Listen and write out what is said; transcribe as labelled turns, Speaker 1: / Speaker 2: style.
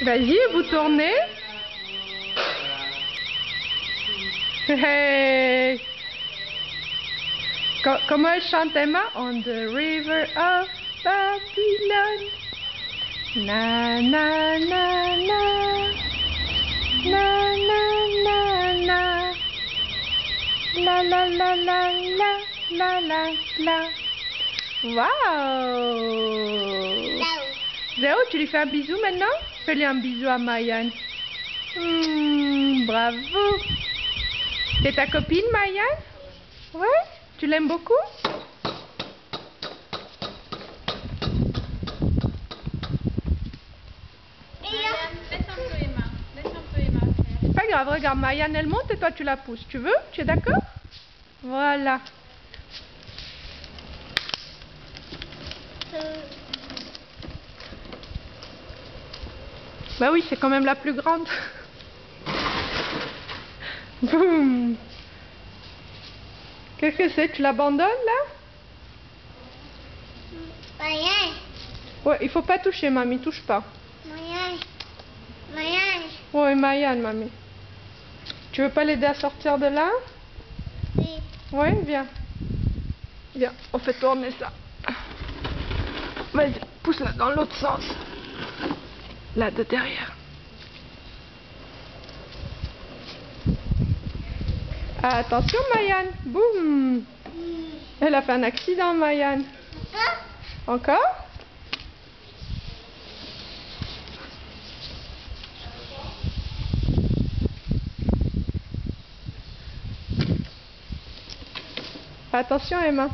Speaker 1: Vas-y, vous tournez. Hey. Comment elle chante, Emma? On the river of Babylon. Na na na na. Na na na na. La la la la la la la la. Waouh! Zéo, tu lui fais un bisou maintenant? Fais-lui un bisou à Mayan. Bravo! C'est ta copine, Mayan? Ouais? Tu l'aimes beaucoup? C'est pas grave, regarde, Mayan, elle monte et toi tu la pousses. Tu veux? Tu es d'accord? Voilà. Bah oui, c'est quand même la plus grande. Boum! Qu'est-ce que c'est? Tu l'abandonnes là?
Speaker 2: Mayan.
Speaker 1: Ouais, il faut pas toucher, mamie, touche pas.
Speaker 2: Mayan. Mayan.
Speaker 1: Ouais, Mayan, mamie. Tu veux pas l'aider à sortir de là?
Speaker 2: Oui.
Speaker 1: Ouais, viens. Viens, on fait tourner ça. Vas-y, pousse-la dans l'autre sens. Là, de derrière. Attention, Mayan. Boum. Elle a fait un accident, Mayan. Encore? Attention, Emma.